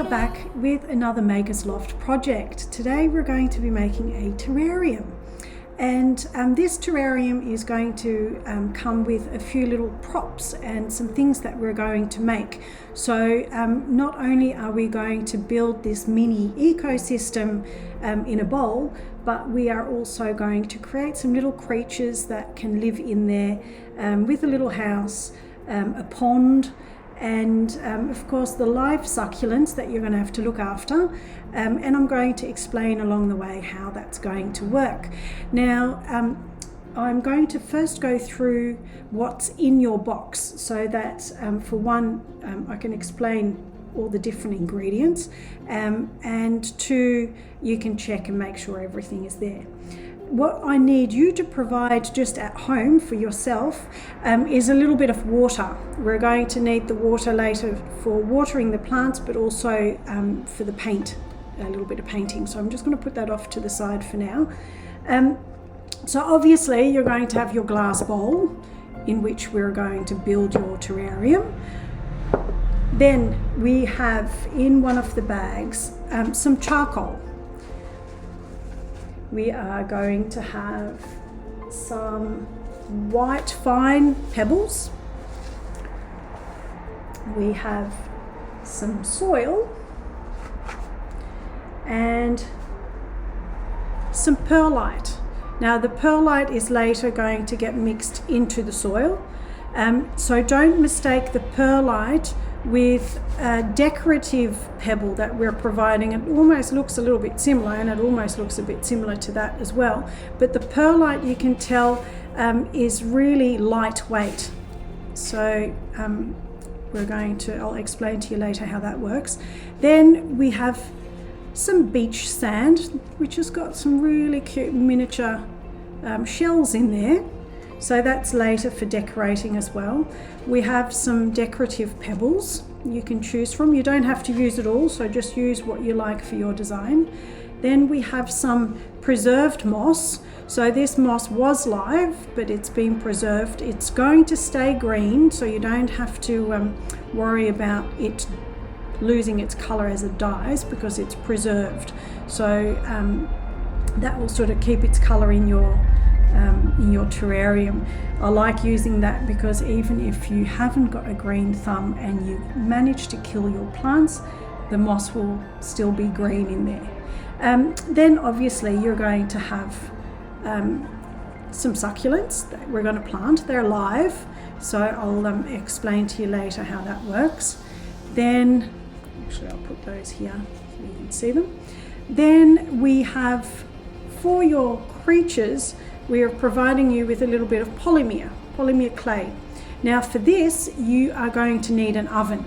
are back with another Maker's Loft project. Today we're going to be making a terrarium, and this terrarium is going to come with a few little props and some things that we're going to make. So not only are we going to build this mini ecosystem in a bowl, but we are also going to create some little creatures that can live in there with a little house, a pond, and of course the live succulents that you're going to have to look after, and I'm going to explain along the way how that's going to work. Now I'm going to first go through what's in your box so that for one I can explain all the different ingredients, and two, you can check and make sure everything is there. What I need you to provide just at home for yourself is a little bit of water. We're going to need the water later for watering the plants, but also for the paint, a little bit of painting. So I'm just going to put that off to the side for now. So obviously you're going to have your glass bowl in which we're going to build your terrarium. Then we have in one of the bags some charcoal. We are going to have some white fine pebbles. We have some soil and some perlite. Now the perlite is later going to get mixed into the soil, so don't mistake the perlite with a decorative pebble that we're providing. It almost looks a little bit similar, and it almost looks a bit similar to that as well, but the perlite, you can tell, is really lightweight. So I'll explain to you later how that works. Then we have some beach sand, which has got some really cute miniature shells in there. So that's later for decorating as well. We have some decorative pebbles you can choose from. You don't have to use it all, so just use what you like for your design. Then we have some preserved moss. So this moss was live, but it's been preserved. It's going to stay green, so you don't have to worry about it losing its color as it dies, because it's preserved. So that will sort of keep its color in your terrarium. I like using that because even if you haven't got a green thumb and you manage to kill your plants, the moss will still be green in there. Then obviously you're going to have some succulents that we're going to plant. They're live, so I'll explain to you later how that works. Then actually I'll put those here so you can see them. Then we have, for your creatures, we are providing you with a little bit of polymer clay. Now for this you are going to need an oven,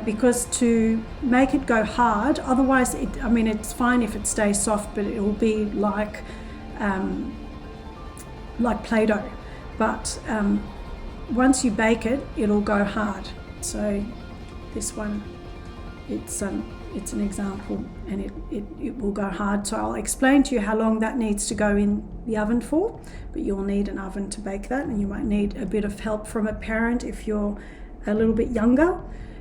because to make it go hard, otherwise it's fine if it stays soft, but it will be like Play-Doh, but once you bake it, it'll go hard. So this one, it's an example, and it will go hard. So I'll explain to you how long that needs to go in the oven for, but you'll need an oven to bake that, and you might need a bit of help from a parent if you're a little bit younger.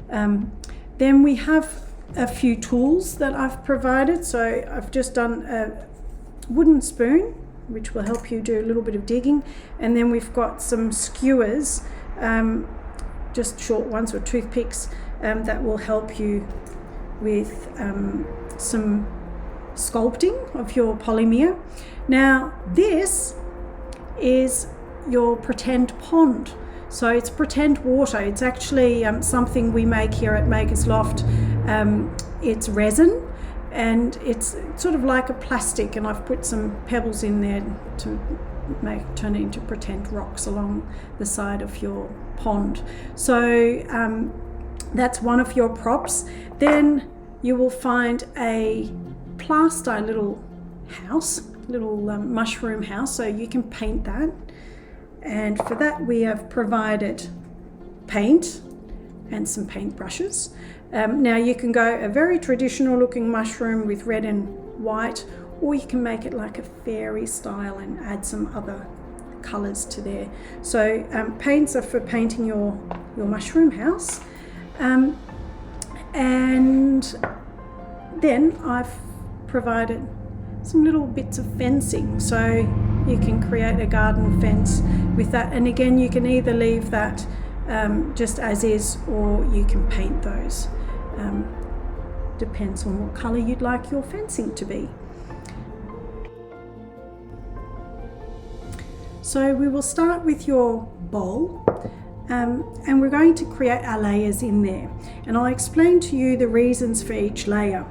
Then we have a few tools that I've provided. So I've just done a wooden spoon, which will help you do a little bit of digging, and then we've got some skewers, just short ones, or toothpicks, that will help you with some sculpting of your polymer. Now this is your pretend pond. So it's pretend water. It's actually something we make here at Maker's Loft. It's resin, and it's sort of like a plastic, and I've put some pebbles in there to turn it into pretend rocks along the side of your pond. So that's one of your props. Then you will find a plaster little house, little mushroom house, so you can paint that. And for that we have provided paint and some paint brushes. Now you can go a very traditional looking mushroom with red and white, or you can make it like a fairy style and add some other colors to there. So paints are for painting your mushroom house. And then I've provided some little bits of fencing, so you can create a garden fence with that. And again, you can either leave that just as is, or you can paint those. Depends on what colour you'd like your fencing to be. So we will start with your bowl, and we're going to create our layers in there, and I'll explain to you the reasons for each layer.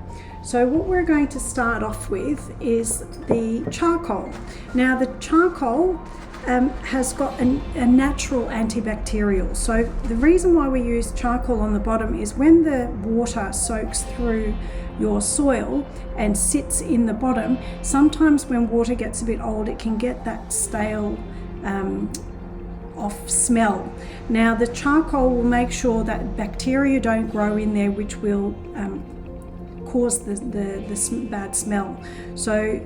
So what we're going to start off with is the charcoal. Now the charcoal has got a natural antibacterial. So the reason why we use charcoal on the bottom is when the water soaks through your soil and sits in the bottom, sometimes when water gets a bit old, it can get that stale off smell. Now the charcoal will make sure that bacteria don't grow in there, which will cause the bad smell. So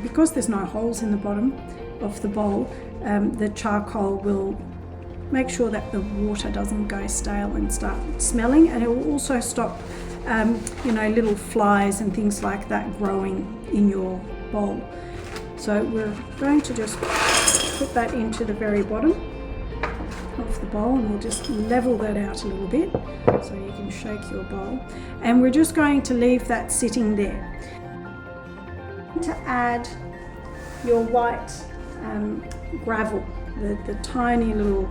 because there's no holes in the bottom of the bowl, the charcoal will make sure that the water doesn't go stale and start smelling, and it will also stop little flies and things like that growing in your bowl. So we're going to just put that into the very bottom of the bowl, and we'll just level that out a little bit so you can shake your bowl, and we're just going to leave that sitting there. To add your white gravel, the tiny little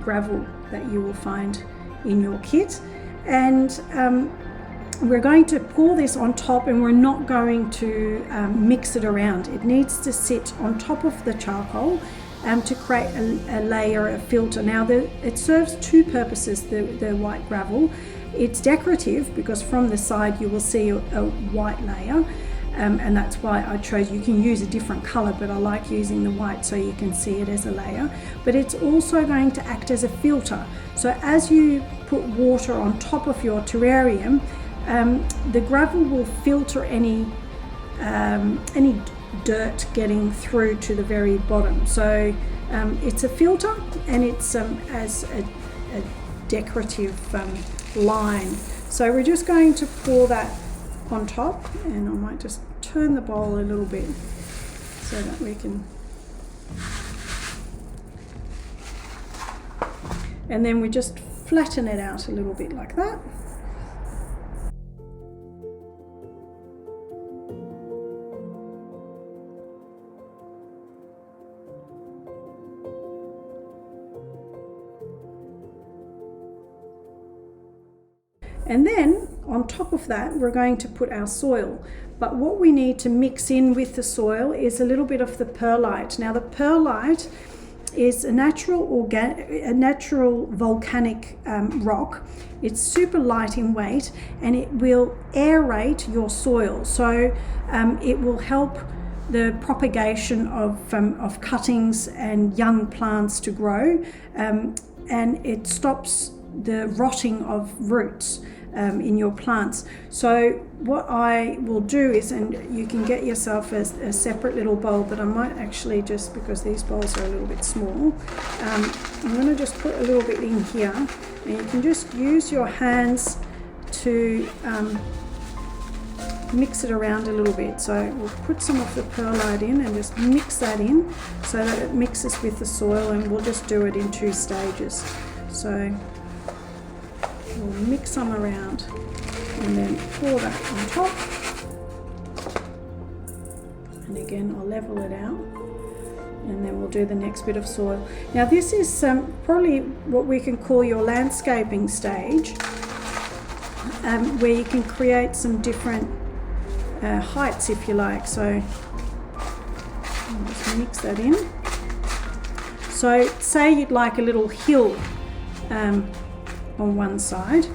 gravel that you will find in your kit, and we're going to pour this on top, and we're not going to mix it around. It needs to sit on top of the charcoal to create a layer, a filter. Now it serves two purposes, the white gravel. It's decorative because from the side you will see a white layer, and that's why I chose, you can use a different color, but I like using the white so you can see it as a layer. But it's also going to act as a filter. So as you put water on top of your terrarium, the gravel will filter any dirt getting through to the very bottom. So it's a filter, and it's as a decorative line. So we're just going to pour that on top, and I might just turn the bowl a little bit so that we can, and then we just flatten it out a little bit like that. And then on top of that, we're going to put our soil. But what we need to mix in with the soil is a little bit of the perlite. Now the perlite is a natural volcanic rock. It's super light in weight, and it will aerate your soil. So it will help the propagation of cuttings and young plants to grow, and it stops the rotting of roots in your plants. So what I will do is, and you can get yourself a separate little bowl, but I might actually, just because these bowls are a little bit small, I'm going to just put a little bit in here, and you can just use your hands to mix it around a little bit. So we'll put some of the perlite in and just mix that in so that it mixes with the soil, and we'll just do it in 2 stages. So we'll mix some around and then pour that on top, and again I'll level it out, and then we'll do the next bit of soil. Now this is probably what we can call your landscaping stage, where you can create some different heights if you like. So I'll just mix that in. So say you'd like a little hill on one side,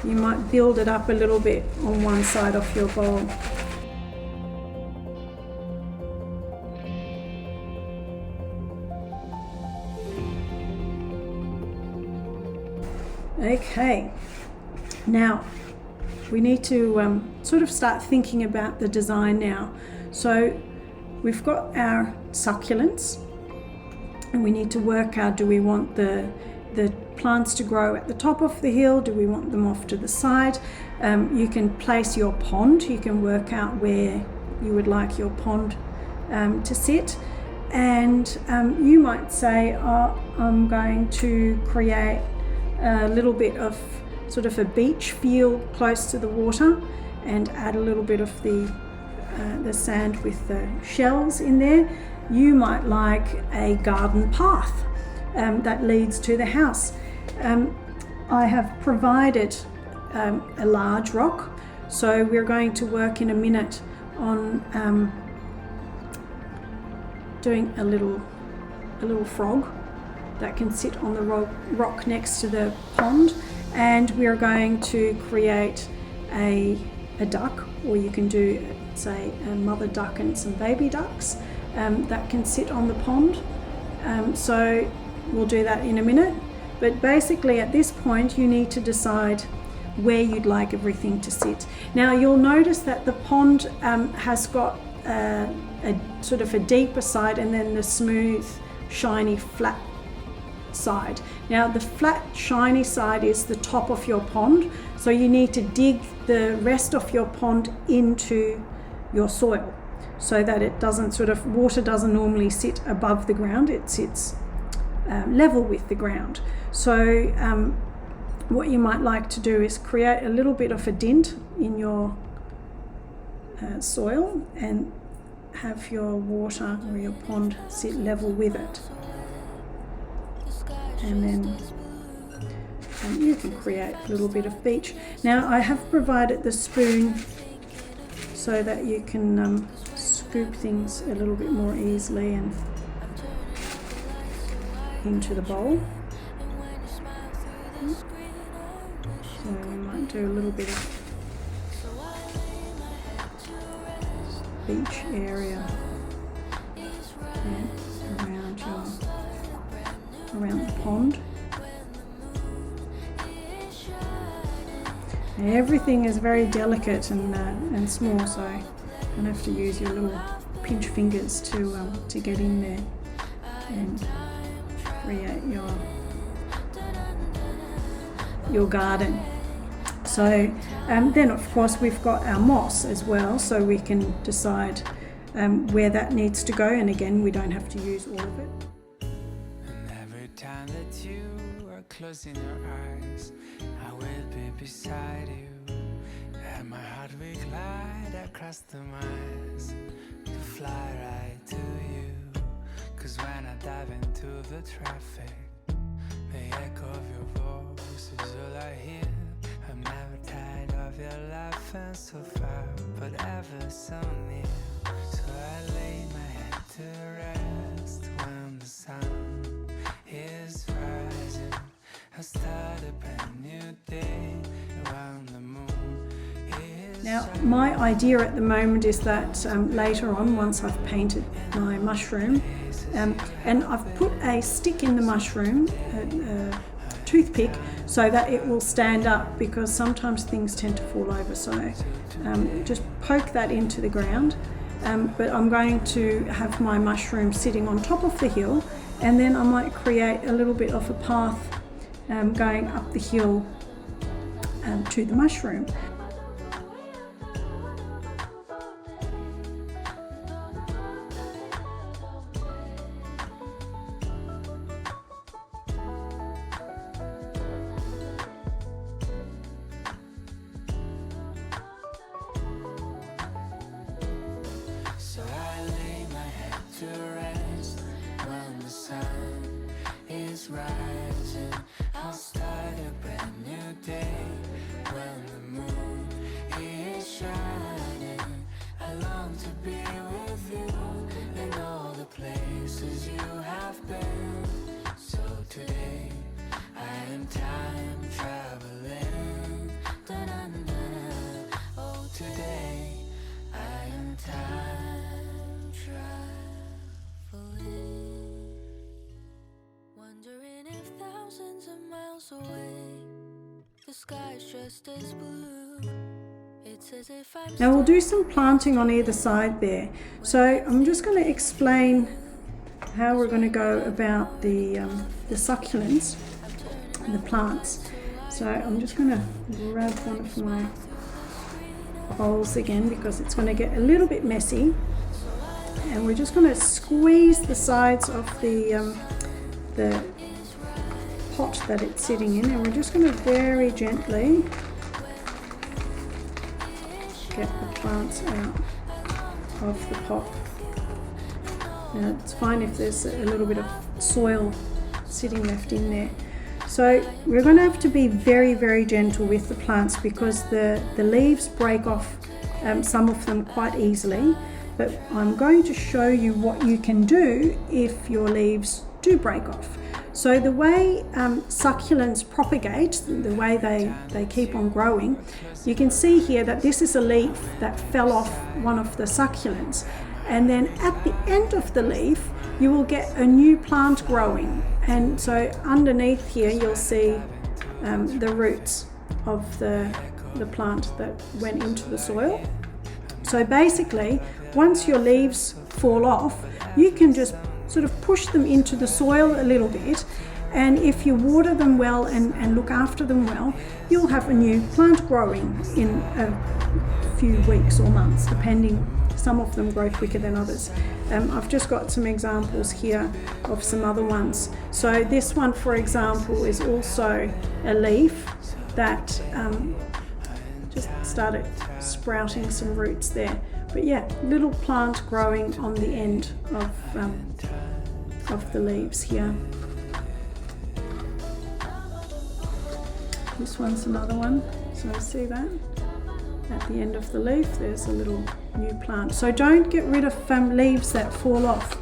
you might build it up a little bit on one side of your bowl. Okay, now we need to sort of start thinking about the design now. So we've got our succulents, and we need to work out, do we want the plants to grow at the top of the hill? Do we want them off to the side? You can place your pond. You can work out where you would like your pond to sit. And you might say, oh, I'm going to create a little bit of sort of a beach feel close to the water and add a little bit of the sand with the shells in there. You might like a garden path that leads to the house. I have provided a large rock, so we're going to work in a minute on doing a little frog that can sit on the rock next to the pond, and we're going to create a duck, or you can do, say, a mother duck and some baby ducks that can sit on the pond. So we'll do that in a minute, but basically at this point you need to decide where you'd like everything to sit. Now you'll notice that the pond has got a sort of a deeper side and then the smooth, shiny, flat side. Now the flat, shiny side is the top of your pond, so you need to dig the rest of your pond into your soil so that it doesn't water doesn't normally sit above the ground, it sits level with the ground. So what you might like to do is create a little bit of a dent in your soil and have your water or your pond sit level with it. And then you can create a little bit of beach. Now I have provided the spoon so that you can scoop things a little bit more easily and into the bowl. So we might do a little bit of beach area around the pond. And everything is very delicate and small, so you're gonna have to use your little pinch fingers to get in there and create your garden. So then of course we've got our moss as well, so we can decide where that needs to go, and again we don't have to use all of it. And every time that you are closing your eyes, I will be beside you, and my heart will glide across the miles to fly right to you. Cause when I dive into the traffic, the echo of your voice is all I hear. I'm never tired of your laughing so far, but ever so near. So I lay my head to rest when the sun is rising. I start a brand new day around the moon. Now my idea at the moment is that later on, once I've painted my mushroom, and I've put a stick in the mushroom, a toothpick, so that it will stand up, because sometimes things tend to fall over, so just poke that into the ground. But I'm going to have my mushroom sitting on top of the hill, and then I might create a little bit of a path going up the hill to the mushroom. So I lay my head to rest when the sun is rising. I'll start a brand new day when the moon is shining. I long to be with you in all the places you have been. So today I am time traveling. Da-da-da. Oh, today I am time traveling. Wondering if thousands of miles away the sky's just as blue. It's as if I'm Now we'll do some planting on either side there. So I'm just going to explain how we're going to go about the succulents. the plants. So I'm just going to grab one of my bowls again because it's going to get a little bit messy, and we're just going to squeeze the sides of the pot that it's sitting in, and we're just going to very gently get the plants out of the pot. Now it's fine if there's a little bit of soil sitting left in there. So we're going to have to be very, very gentle with the plants because the leaves break off, some of them quite easily, but I'm going to show you what you can do if your leaves do break off. So the way succulents propagate, the way they keep on growing, you can see here that this is a leaf that fell off one of the succulents, and then at the end of the leaf you will get a new plant growing, and so underneath here you'll see the roots of the plant that went into the soil. So basically, once your leaves fall off, you can just sort of push them into the soil a little bit, and if you water them well and look after them well, you'll have a new plant growing in a few weeks or months, depending. Some of them grow quicker than others. I've just got some examples here of some other ones. So this one, for example, is also a leaf that just started sprouting some roots there. But yeah, little plant growing on the end of the leaves here. This one's another one. So see that? At the end of the leaf, there's a little new plant. So don't get rid of leaves that fall off.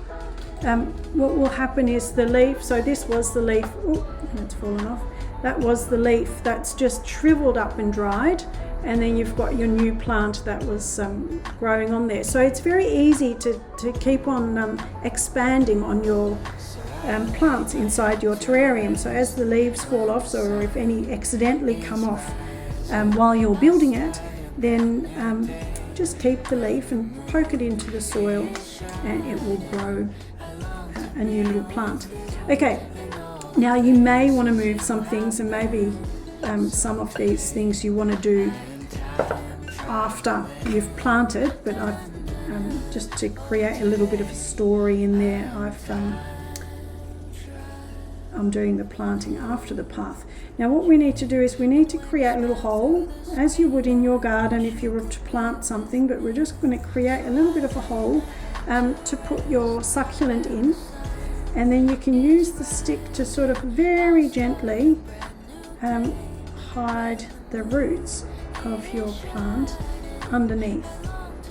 What will happen is the leaf, so this was the leaf, oh, it's fallen off. That was the leaf that's just shriveled up and dried, and then you've got your new plant that was growing on there. So it's very easy to keep on expanding on your plants inside your terrarium. So as the leaves fall off, or if any accidentally come off while you're building it, then just keep the leaf and poke it into the soil, and it will grow a new little plant. Okay, now you may want to move some things, and maybe some of these things you want to do after you've planted, but I've just to create a little bit of a story in there, I'm doing the planting after the path. Now what we need to do is we need to create a little hole, as you would in your garden if you were to plant something, but we're just going to create a little bit of a hole to put your succulent in, and then you can use the stick to sort of very gently hide the roots of your plant underneath,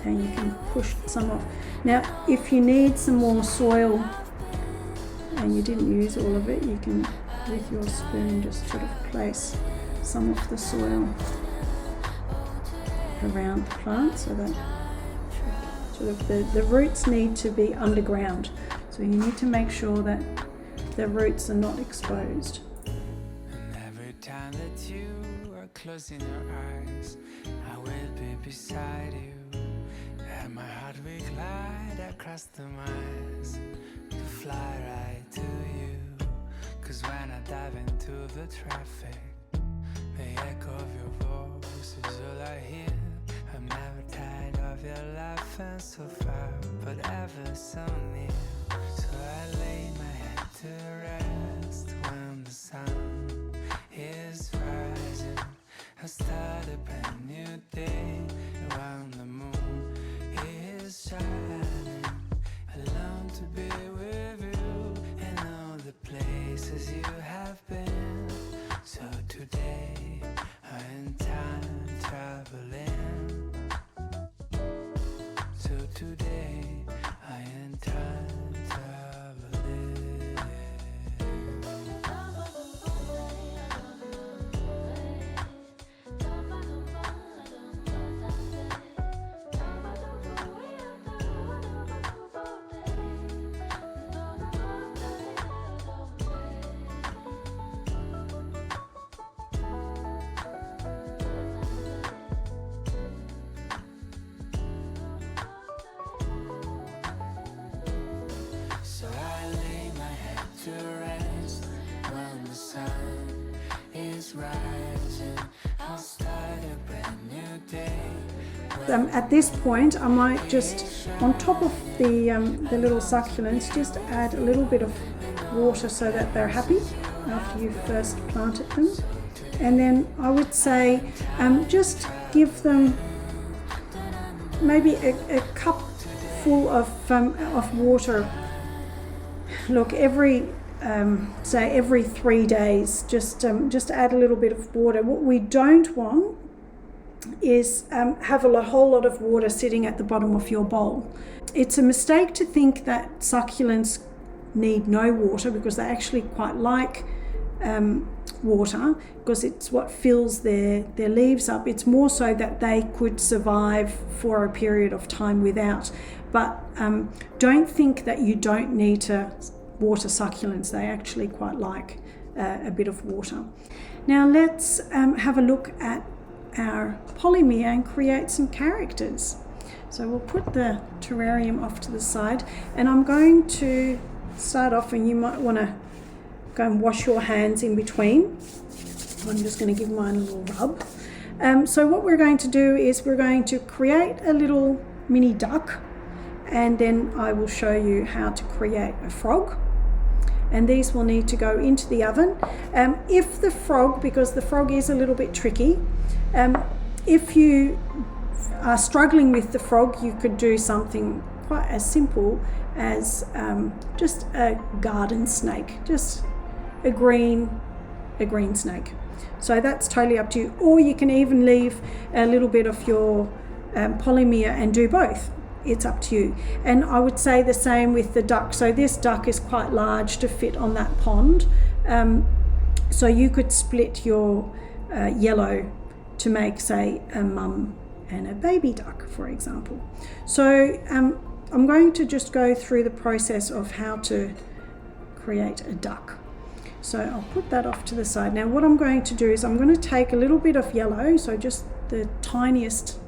and you can push some off. Now if you need some more soil and you didn't use all of it, you can, with your spoon, just sort of place some of the soil around the plant, so that sort of the roots need to be underground. So you need to make sure that the roots are not exposed. And every time that you are closing your eyes, I will be beside you, and my heart will glide across the miles to fly right to you. Cause when I dive into the traffic, the echo of your voice is all I hear. I'm never tired of your laughing so far, but ever so near. So I lay my head to rest when the sun is rising. I start a brand new day when the moon is shining. I long to be with you in all the places you have been. So today I'm time traveling. So today I am time traveling. at this point I might just, on top of the little succulents, just add a little bit of water so that they're happy after you've first planted them. And then I would say just give them maybe a cup full of water. Look, every 3 days, just add a little bit of water. What we don't want is have a whole lot of water sitting at the bottom of your bowl. It's a mistake to think that succulents need no water, because they actually quite like water, because it's what fills their leaves up. It's more so that they could survive for a period of time without. But don't think that you don't need to water succulents. They actually quite like a bit of water. Now let's have a look at our Polymer and create some characters. So we'll put the terrarium off to the side, and I'm going to start off, and you might want to go and wash your hands in between. I'm just going to give mine a little rub. So what we're going to do is we're going to create a little mini duck, and then I will show you how to create a frog. And these will need to go into the oven. If the frog, because the frog is a little bit tricky, if you are struggling with the frog, you could do something quite as simple as just a garden snake, just a green snake. So that's totally up to you. Or you can even leave a little bit of your Polymer and do both. It's up to you. And I would say the same with the duck. So this duck is quite large to fit on that pond. So you could split your yellow to make, say, a mum and a baby duck, for example. So I'm going to just go through the process of how to create a duck. So I'll put that off to the side. Now what I'm going to do is I'm going to take a little bit of yellow, so just the tiniest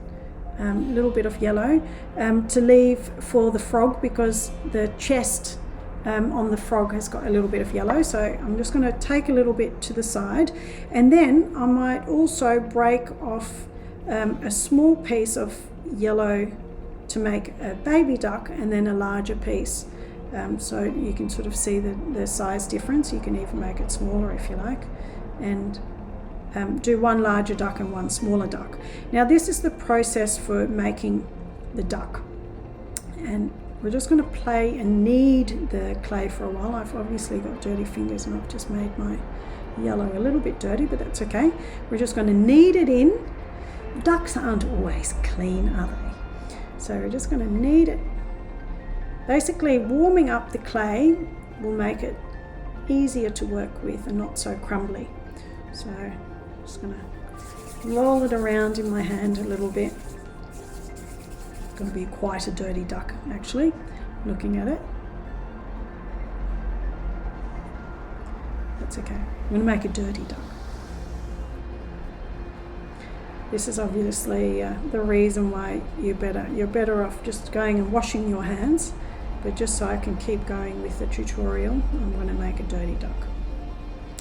little bit of yellow to leave for the frog, because the chest on the frog has got a little bit of yellow. So I'm just going to take a little bit to the side, and then I might also break off a small piece of yellow to make a baby duck, and then a larger piece, so you can sort of see the size difference. You can even make it smaller if you like, and do one larger duck and one smaller duck. Now this is the process for making the duck, and we're just going to play and knead the clay for a while. I've obviously got dirty fingers and I've just made my yellow a little bit dirty, but that's okay. We're just going to knead it in. Ducks aren't always clean, are they? So we're just going to knead it. Basically, warming up the clay will make it easier to work with and not so crumbly. So I'm just going to roll it around in my hand a little bit. It's going to be quite a dirty duck, actually, looking at it. That's okay. I'm going to make a dirty duck. This is obviously the reason why you're better off just going and washing your hands. But just so I can keep going with the tutorial, I'm going to make a dirty duck.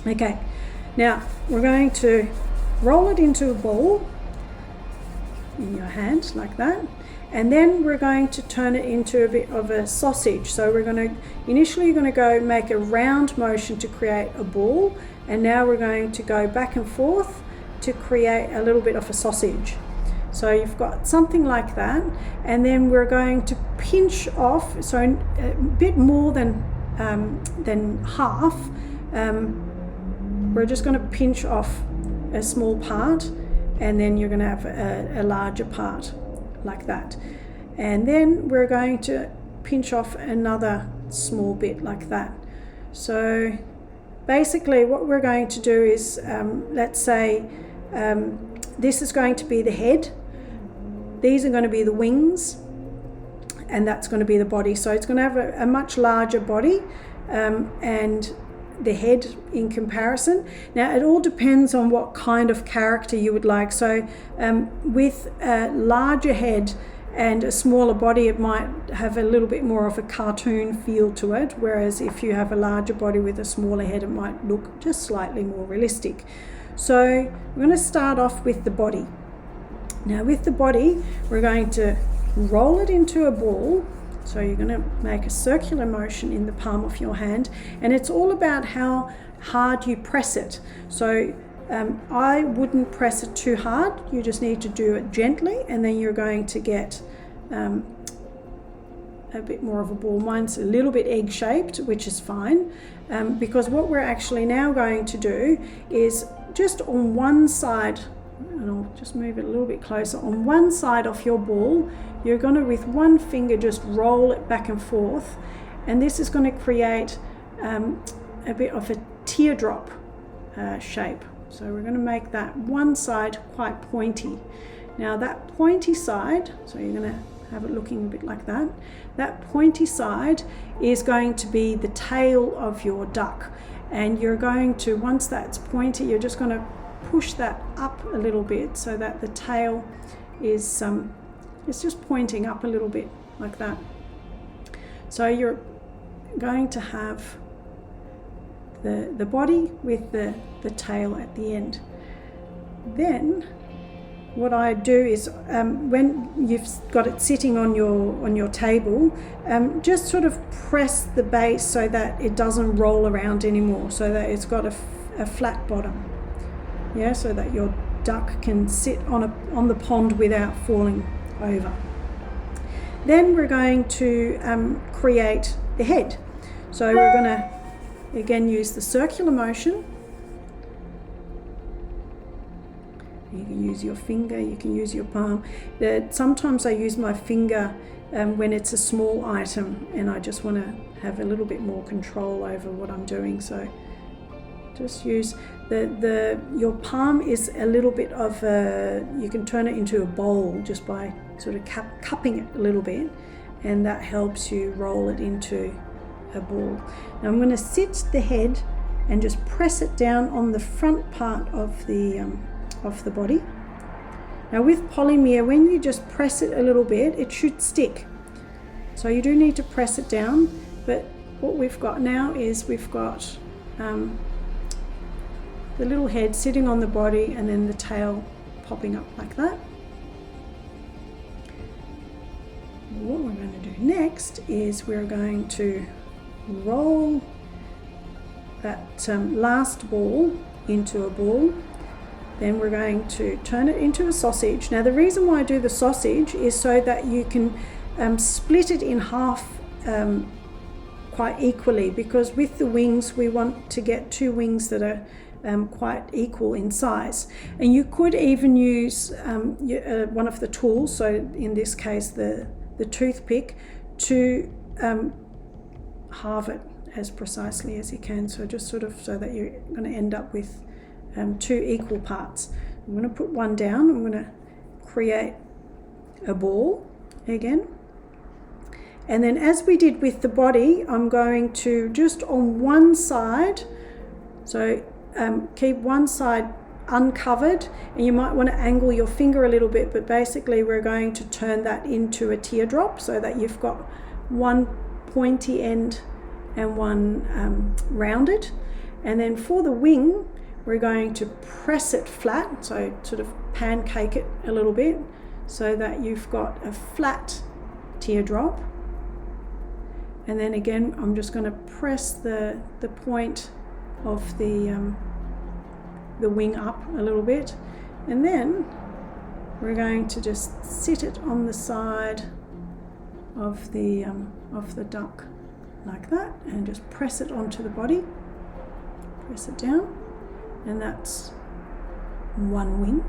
Okay, now we're going to roll it into a ball in your hand like that, and then we're going to turn it into a bit of a sausage. So we're going to initially go make a round motion to create a ball, and now we're going to go back and forth to create a little bit of a sausage. So you've got something like that, and then we're going to pinch off, so a bit more than half. We're just going to pinch off a small part, and then you're going to have a larger part like that. And then we're going to pinch off another small bit like that. So basically what we're going to do is, let's say this is going to be the head. These are going to be the wings, and that's going to be the body. So it's going to have a much larger body and the head in comparison. Now it all depends on what kind of character you would like. So with a larger head and a smaller body, it might have a little bit more of a cartoon feel to it, whereas if you have a larger body with a smaller head, it might look just slightly more realistic. So we're going to start off with the body. Now with the body, we're going to roll it into a ball. So you're going to make a circular motion in the palm of your hand, and it's all about how hard you press it. So I wouldn't press it too hard. You just need to do it gently, and then you're going to get a bit more of a ball. Mine's a little bit egg-shaped, which is fine, because what we're actually now going to do is just on one side, and I'll just move it a little bit closer, on one side of your ball, you're going to, with one finger, just roll it back and forth, and this is going to create a bit of a teardrop shape. So we're going to make that one side quite pointy. Now that pointy side, so you're going to have it looking a bit like that, that pointy side is going to be the tail of your duck, and you're going to, once that's pointy, you're just going to push that up a little bit so that the tail is it's just pointing up a little bit like that. So you're going to have the body with the tail at the end. Then what I do is when you've got it sitting on your table, just sort of press the base so that it doesn't roll around anymore, so that it's got a flat bottom. Yeah, so that your duck can sit on the pond without falling over. Then we're going to create the head. So we're going to again use the circular motion. You can use your finger, you can use your palm. Sometimes I use my finger when it's a small item and I just want to have a little bit more control over what I'm doing. So just use your palm is a little bit of you can turn it into a bowl just by sort of cupping it a little bit, and that helps you roll it into a ball. Now I'm going to sit the head and just press it down on the front part of the body. Now with Polymer, when you just press it a little bit, it should stick. So you do need to press it down, but what we've got now is we've got the little head sitting on the body and then the tail popping up like that. What we're going to do next is we're going to roll that last ball into a ball. Then we're going to turn it into a sausage. Now the reason why I do the sausage is so that you can split it in half quite equally, because with the wings we want to get two wings that are quite equal in size. And you could even use one of the tools, so in this case the toothpick, to halve it as precisely as you can. So just sort of so that you're going to end up with two equal parts. I'm going to put one down. I'm going to create a ball again, and then as we did with the body, I'm going to just on one side, so keep one side uncovered, and you might want to angle your finger a little bit, but basically we're going to turn that into a teardrop so that you've got one pointy end and one rounded. And then for the wing, we're going to press it flat, so sort of pancake it a little bit so that you've got a flat teardrop. And then again, I'm just going to press the point of the wing up a little bit, and then we're going to just sit it on the side of the duck like that, and just press it onto the body, press it down, and that's one wing.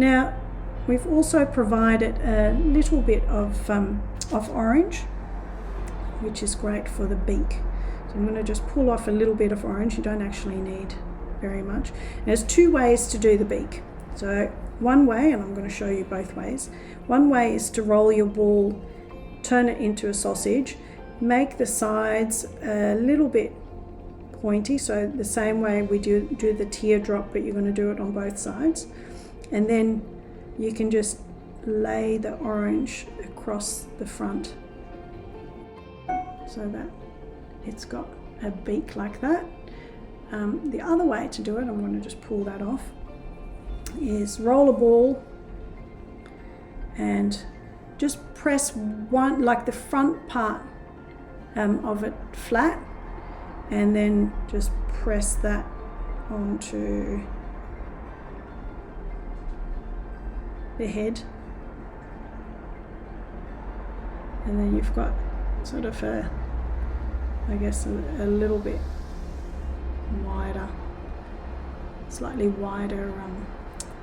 Now we've also provided a little bit of orange, which is great for the beak. So I'm going to just pull off a little bit of orange. You don't actually need very much. There's two ways to do the beak. So one way, and I'm going to show you both ways. One way is to roll your ball, turn it into a sausage, make the sides a little bit pointy, so the same way we do the teardrop, but you're going to do it on both sides. And then you can just lay the orange across the front so that it's got a beak like that. The other way to do it, I'm going to just pull that off, is roll a ball and just press one, like the front part of it flat, and then just press that onto the head, and then you've got sort of a, I guess, a little bit wider, slightly wider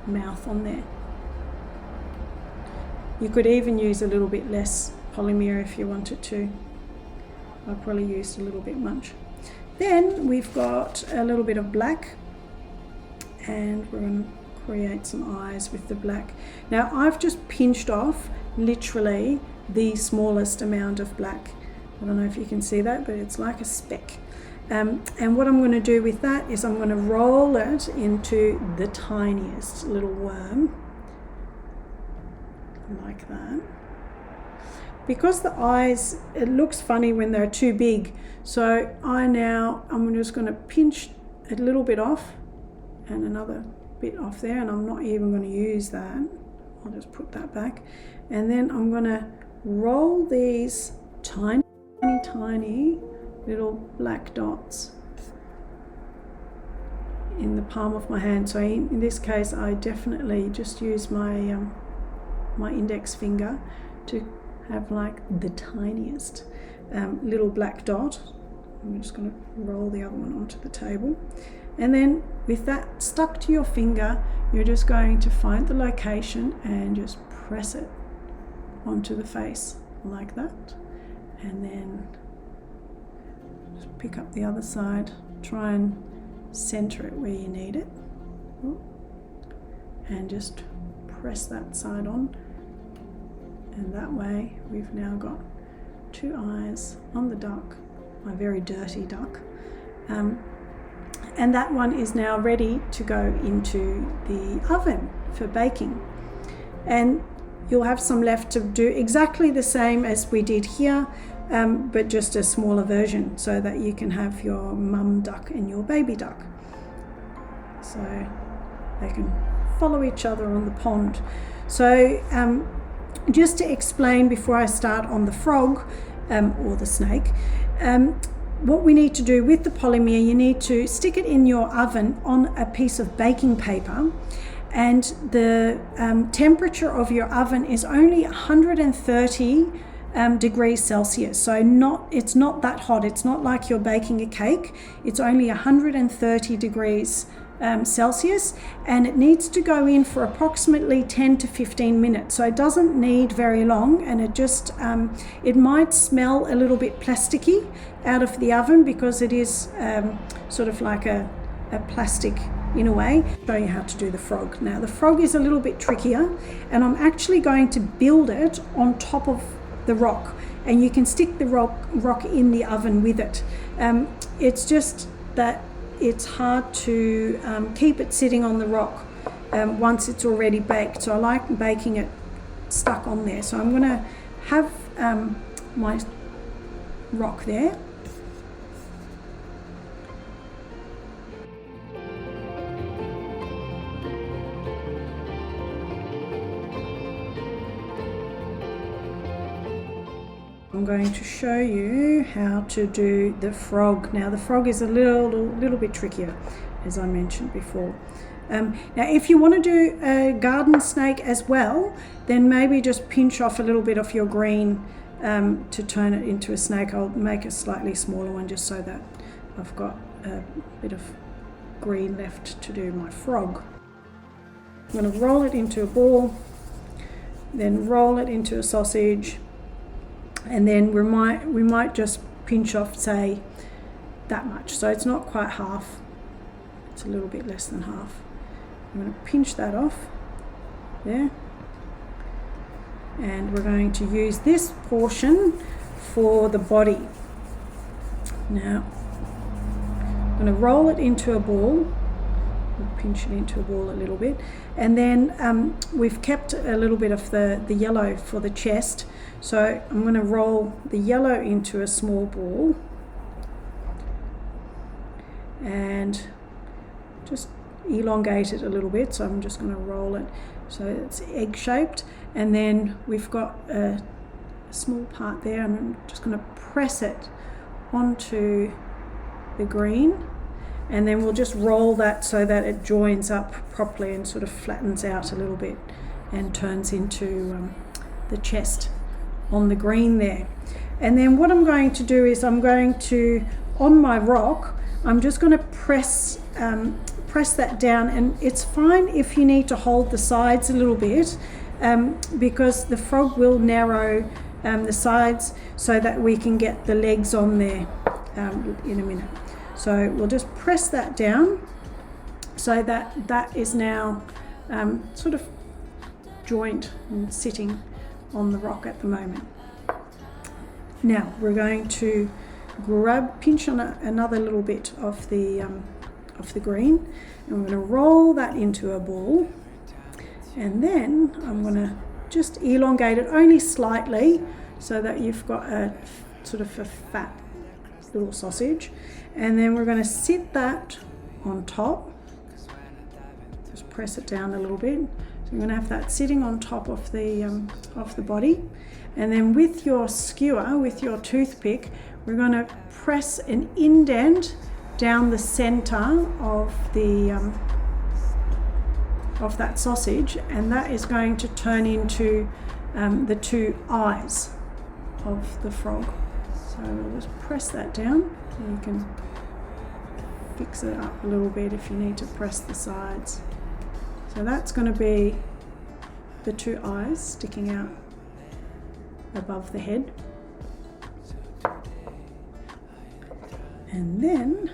mouth on there. You could even use a little bit less polymer if you wanted to. I probably used a little bit much. Then we've got a little bit of black, and we're going to create some eyes with the black. Now I've just pinched off literally the smallest amount of black. I don't know if you can see that, but it's like a speck. And what I'm going to do with that is I'm going to roll it into the tiniest little worm, like that. Because the eyes, it looks funny when they're too big, so I'm just going to pinch a little bit off and another bit off there, and I'm not even going to use that. I'll just put that back, and then I'm going to roll these tiny little black dots in the palm of my hand. So in this case I definitely just use my my index finger to have like the tiniest little black dot. I'm just going to roll the other one onto the table, and then with that stuck to your finger, you're just going to find the location and just press it onto the face like that, and then just pick up the other side, try and center it where you need it, and just press that side on, and that way we've now got two eyes on the duck, my very dirty duck, and that one is now ready to go into the oven for baking. And you'll have some left to do exactly the same as we did here, but just a smaller version, so that you can have your mum duck and your baby duck, so they can follow each other on the pond. So just to explain before I start on the frog or the snake, what we need to do with the polymer, you need to stick it in your oven on a piece of baking paper, and the temperature of your oven is only 130 degrees Celsius. So it's not that hot. It's not like you're baking a cake. It's only 130 degrees Celsius, and it needs to go in for approximately 10 to 15 minutes. So it doesn't need very long, and it just it might smell a little bit plasticky out of the oven because it is sort of like a plastic in a way. I'll show you how to do the frog. Now the frog is a little bit trickier, and I'm actually going to build it on top of the rock, and you can stick the rock in the oven with it. It's just that it's hard to keep it sitting on the rock once it's already baked, so I like baking it stuck on there. So I'm going to have my rock there. I'm going to show you how to do the frog. Now the frog is a little bit trickier, as I mentioned before. Now if you want to do a garden snake as well, then maybe just pinch off a little bit of your green to turn it into a snake. I'll make a slightly smaller one just so that I've got a bit of green left to do my frog. I'm going to roll it into a ball, then roll it into a sausage, and then we might just pinch off, say, that much. So it's not quite half, it's a little bit less than half. I'm going to pinch that off there, and we're going to use this portion for the body. Now I'm going to roll it into a ball, pinch it into a ball a little bit, and then we've kept a little bit of the yellow for the chest, so I'm going to roll the yellow into a small ball and just elongate it a little bit. So I'm just going to roll it so it's egg shaped, and then we've got a small part there, and I'm just going to press it onto the green, and then we'll just roll that so that it joins up properly and sort of flattens out a little bit and turns into the chest on the green there. And then what I'm going to do is I'm going to, on my rock, I'm just going to press that down, and it's fine if you need to hold the sides a little bit because the frog will narrow the sides so that we can get the legs on there in a minute. So we'll just press that down so that that is now sort of joint and sitting on the rock at the moment. Now we're going to pinch on another little bit of the green, and we're going to roll that into a ball, and then I'm going to just elongate it only slightly so that you've got a sort of a fat little sausage, and then we're going to sit that on top. Just press it down a little bit. So you're going to have that sitting on top of the body, and then with your skewer, with your toothpick, we're going to press an indent down the center of that sausage, and that is going to turn into the two eyes of the frog. So we'll just press that down, and you can fix it up a little bit if you need to press the sides. So that's going to be the two eyes sticking out above the head. And then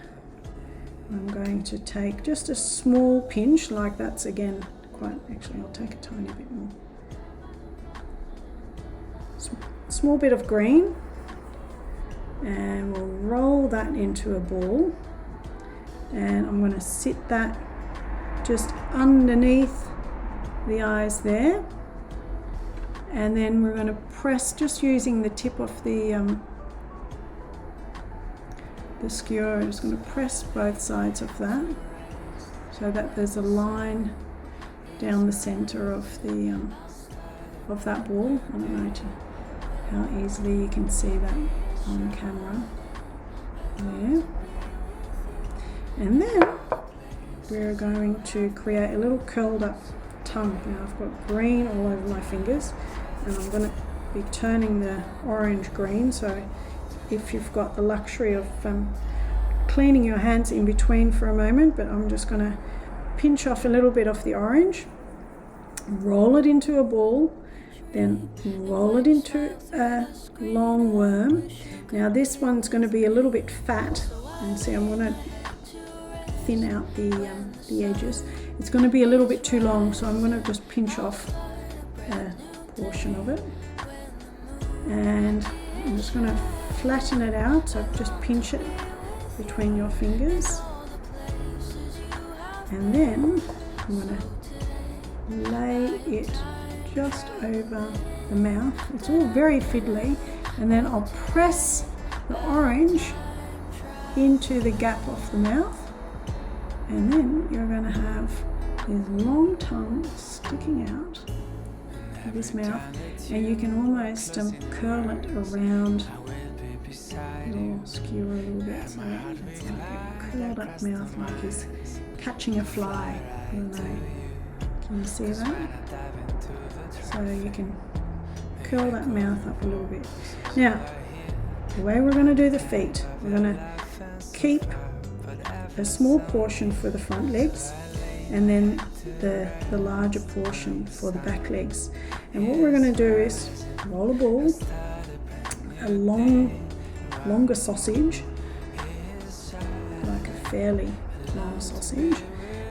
I'm going to take just a small pinch, like that's again quite, actually I'll take a tiny bit more. Small bit of green, and we'll roll that into a ball, and I'm going to sit that just underneath the eyes there, and then we're going to press, just using the tip of the skewer, I'm just going to press both sides of that so that there's a line down the center of that ball. I don't know how easily you can see that on camera there. And then we're going to create a little curled up tongue. Now I've got green all over my fingers, and I'm going to be turning the orange green, so if you've got the luxury of cleaning your hands in between for a moment, but I'm just going to pinch off a little bit of the orange, roll it into a ball, then roll it into a long worm. Now this one's going to be a little bit fat, and see I'm going to thin out the edges. It's going to be a little bit too long, so I'm going to just pinch off a portion of it, and I'm just going to flatten it out, so just pinch it between your fingers, and then I'm going to lay it just over the mouth. It's all very fiddly, and then I'll press the orange into the gap of the mouth, and then you're going to have this long tongue sticking out of his mouth, and you can almost curl it around your skewer a little bit, so it's like a curled up mouth, like he's catching a fly. I don't know. Can you see that? So you can curl that mouth up a little bit. Now, the way we're going to do the feet, we're going to keep a small portion for the front legs, and then we're going to keep a small portion for the back legs. So we'll just press that down, and then we'll just pinch it and then the larger portion for the back legs. And what we're going to do is roll a ball, a longer sausage, like a fairly long sausage.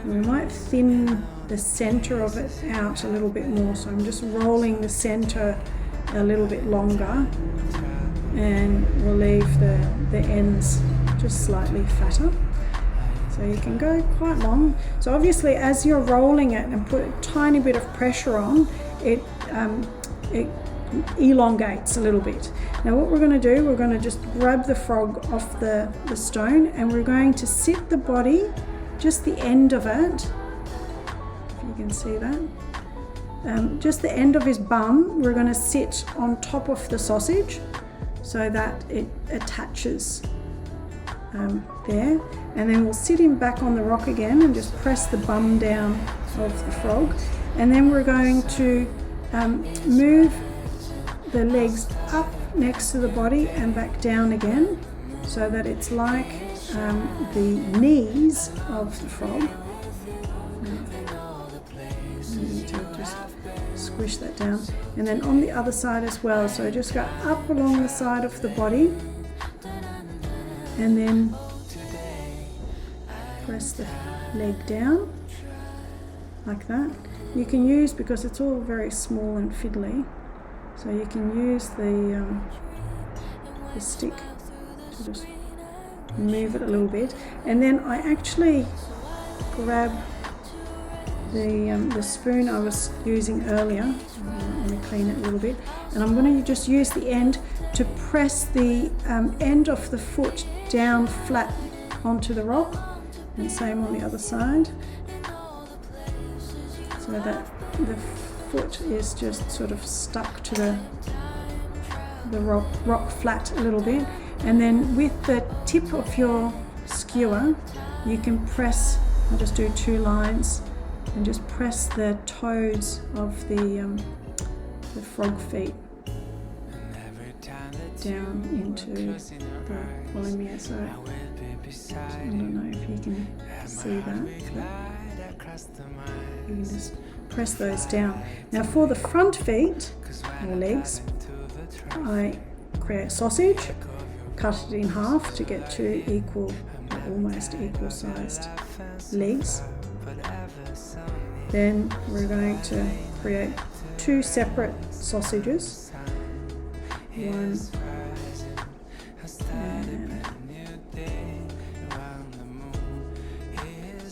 And we might thin the center of it out a little bit more, so I'm just rolling the center a little bit longer, and we'll leave the ends just slightly fatter. So you can go quite long. So obviously as you're rolling it and put a tiny bit of pressure on, it elongates a little bit. Now what we're going to do, we're going to just grab the frog off the stone, and we're going to sit the body, just the end of it, if you can see that, just the end of his bum, we're going to sit on top of the sausage so that it attaches there, and then we'll sit him back on the rock again and just press the bum down of the frog, and then we're going to move the legs up next to the body and back down again, so that it's like the knees of the frog. You need to just squish that down, and then on the other side as well. So just go up along the side of the body, and then press the leg down like that. You can use, because it's all very small and fiddly, so you can use the stick to just move it a little bit. And then I actually grab the spoon I was using earlier. Let me clean it a little bit, and I'm going to just use the end to press the end of the foot down flat onto the rock, and same on the other side, so that the foot is just sort of stuck to the rock flat a little bit. And then with the tip of your skewer, you can press, I'll just do 2 lines, and just press the toes of the frog feet down into the polymer. So I don't know if you can see that. You can just press those down. Now for the front feet or legs, I create sausage, cut it in half to get 2 equal, or almost equal sized legs. Then we're going to create 2 separate sausages, 1 and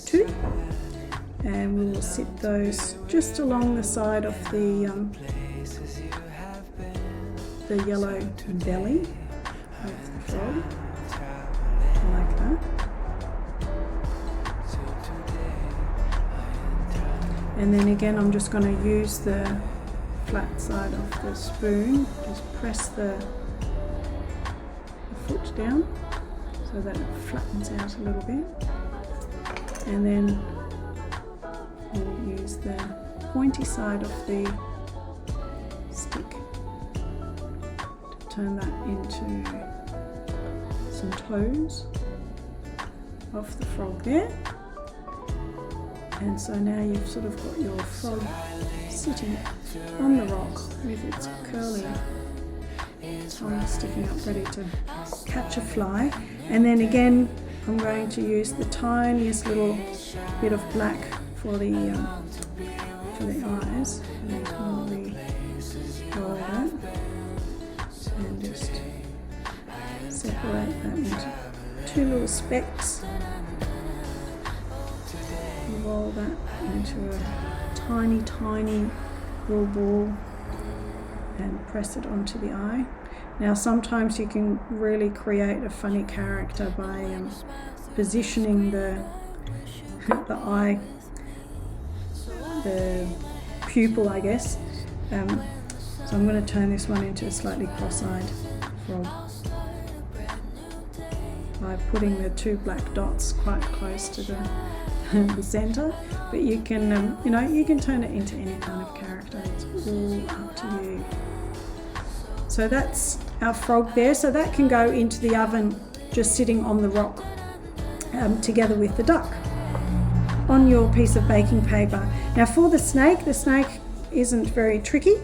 2, and we will sit those just along the side of the yellow belly of the frog, like that. And then again, I'm just going to use the flat side of the spoon, just press the foot down so that it flattens out a little bit. And then we'll use the pointy side of the stick to turn that into some toes of the frog there. And so now you've sort of got your frog sitting on the rock with its curly tongue sticking up, ready to catch a fly. And then again, I'm going to use the tiniest little bit of black for the eyes. And roll that and just separate that into 2 little specks. Roll that into a tiny little ball and press it onto the eye. Now sometimes you can really create a funny character by positioning the eye, the pupil, I guess. So I'm going to turn this one into a slightly cross-eyed frog by putting the 2 black dots quite close to the center, but you can you can turn it into any kind of character. It's all up to you. So that's our frog there. So that can go into the oven just sitting on the rock together with the duck. on your piece of baking paper. Now for the snake isn't very tricky,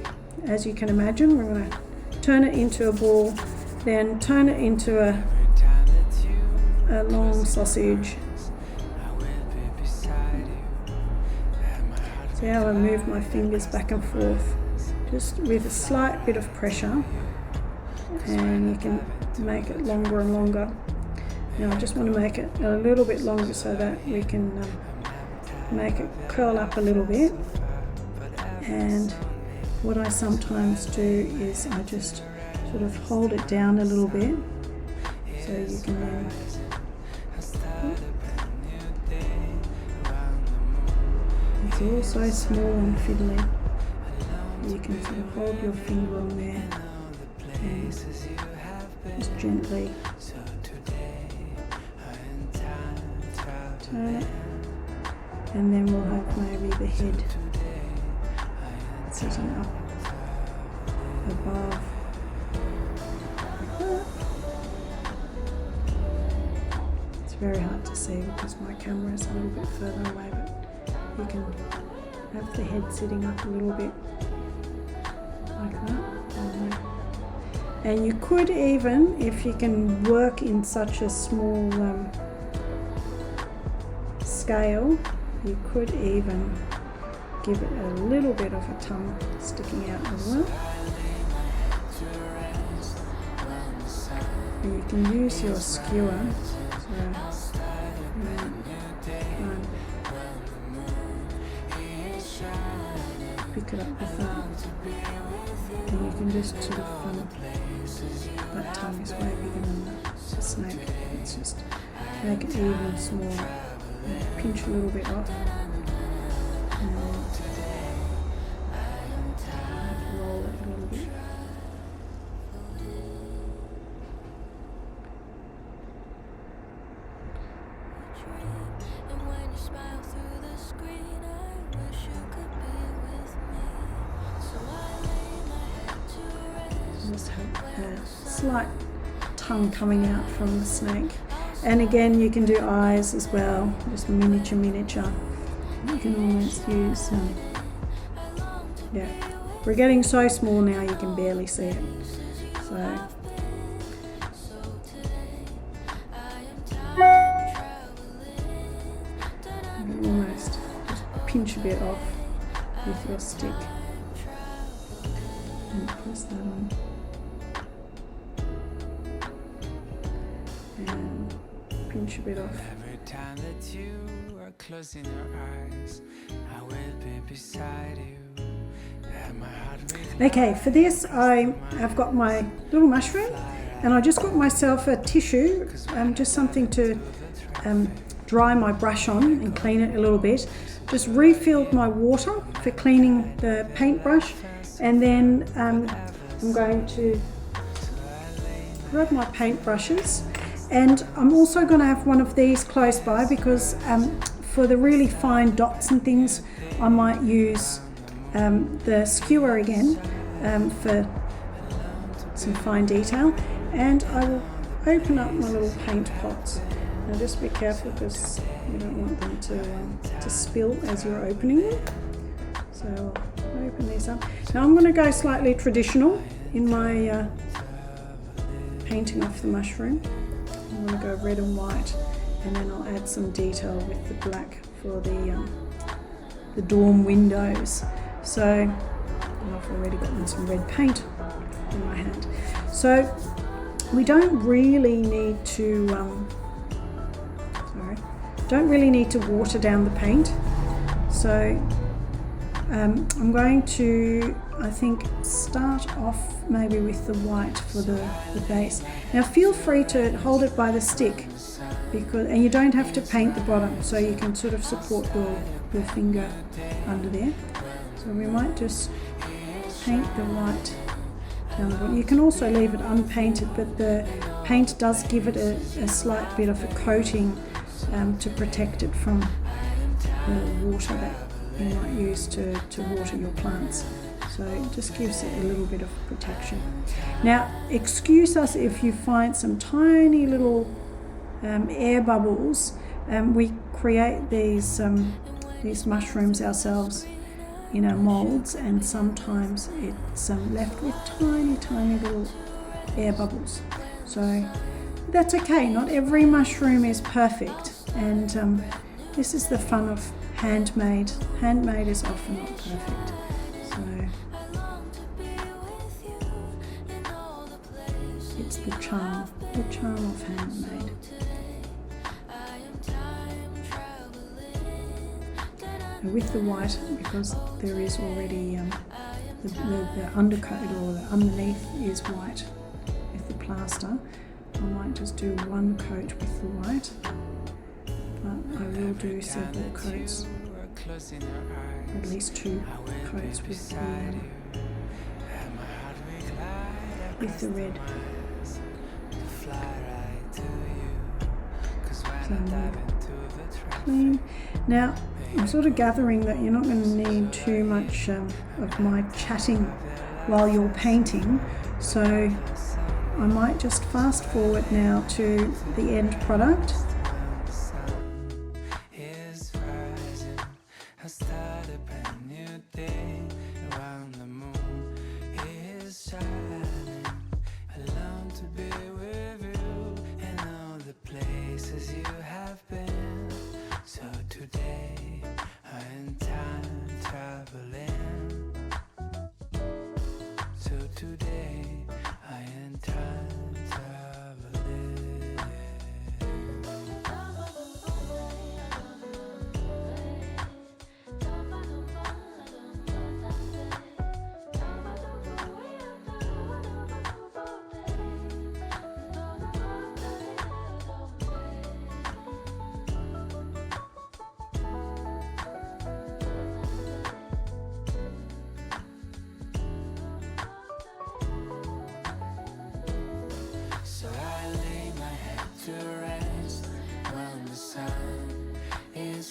as you can imagine. We're going to turn it into a ball, then turn it into a long sausage. See how I move my fingers back and forth, just with a slight bit of pressure, and you can make it longer and longer. Now I just want to make it a little bit longer so that we can make it curl up a little bit. And what I sometimes do is I just sort of hold it down a little bit, so you can then it's all so small and fiddly. You can sort of hold your finger on there and just gently turn it, and then we'll have maybe the head sitting up above. It's very hard to see because my camera is a little bit further away, but you can have the head sitting up a little bit like that. And you could even, if you can work in such a small scale, you could even give it a little bit of a tongue sticking out as well. And you can use your skewer, pick it up with that, and you can just sort of that tongue is way bigger than the snake. It's just make it even smaller. Pinch a little bit off, and roll it a little bit. Just have a slight tongue coming out from the snake. And again, you can do eyes as well, just miniature. You can almost use, yeah. We're getting so small now you can barely see it. So, you can almost just pinch a bit off with your stick and press that on. Pinch a bit off. Every time that you are closing your eyes, I will be beside you. Okay, for this I've got my little mushroom, and I just got myself a tissue, just something to dry my brush on and clean it a little bit. Just refilled my water for cleaning the paintbrush, and then I'm going to grab my paintbrushes. And I'm also going to have one of these close by because for the really fine dots and things I might use the skewer again for some fine detail. And I will open up my little paint pots. Now just be careful because you don't want them to spill as you're opening them. So I'll open these up. Now I'm going to go slightly traditional in my painting off the mushroom. I'm going to go red and white, and then I'll add some detail with the black for the dorm windows. So I've already gotten some red paint in my hand. So we don't really need to water down the paint. So I'm going to, I think, start off maybe with the white for the base. Now feel free to hold it by the stick, and you don't have to paint the bottom, so you can sort of support your finger under there. So we might just paint the white down the bottom. You can also leave it unpainted, but the paint does give it a slight bit of a coating to protect it from the water that you might use to water your plants. So it just gives it a little bit of protection. Now, excuse us if you find some tiny little air bubbles We create these mushrooms ourselves in our moulds, and sometimes it's left with tiny little air bubbles. So that's okay, not every mushroom is perfect, and this is the fun of handmade. Handmade is often not perfect. So it's the charm of handmade. And with the white, because there is already the undercoat or the underneath is white with the plaster, I might just do one coat with the white, but I will do several coats, at least 2 coats with the red. So clean. Now I'm sort of gathering that you're not going to need too much of my chatting while you're painting, so I might just fast forward now to the end product.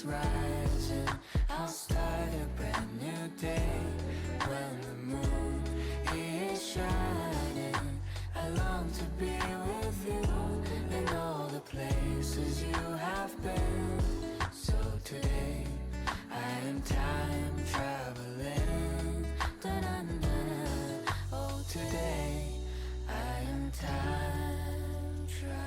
Rising, I'll start a brand new day when the moon is shining. I long to be with you in all the places you have been. So today I am time traveling. Da-da-da-da. Oh, today I am time traveling.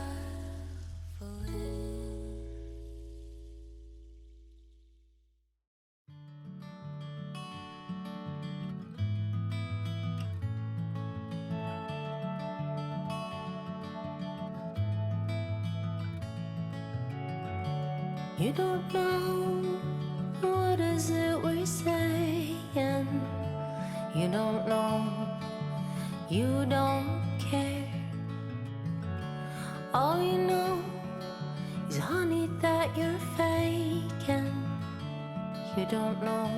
You don't know what is it we're saying. You don't know, you don't care. All you know is honey that you're faking. You don't know,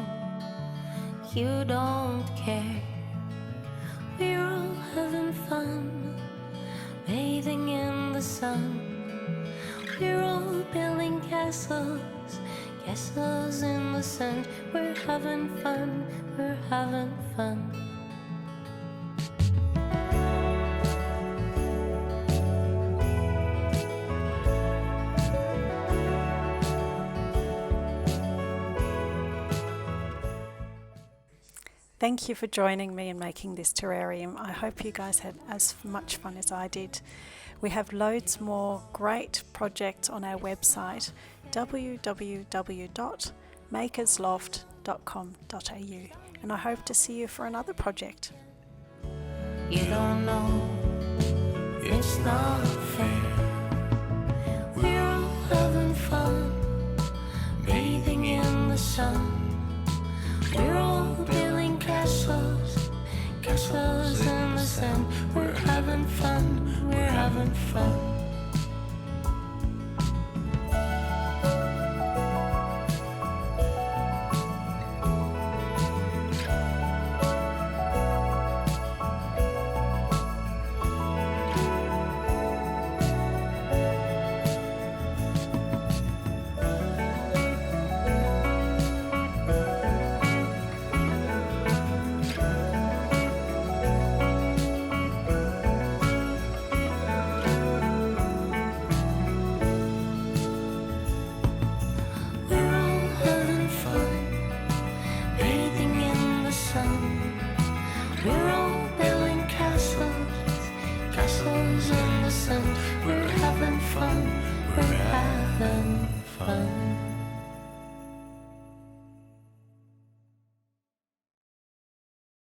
you don't care. We're all having fun, bathing in the sun. We're all building castles, castles in the sand. We're having fun, we're having fun. Thank you for joining me in making this terrarium. I hope you guys had as much fun as I did. We have loads more great projects on our website, www.makersloft.com.au, and I hope to see you for another project. You don't know, it's not fair. We're all having fun, bathing in the sun. We're all building castles, castles in the sand. We're having fun, we're having fun.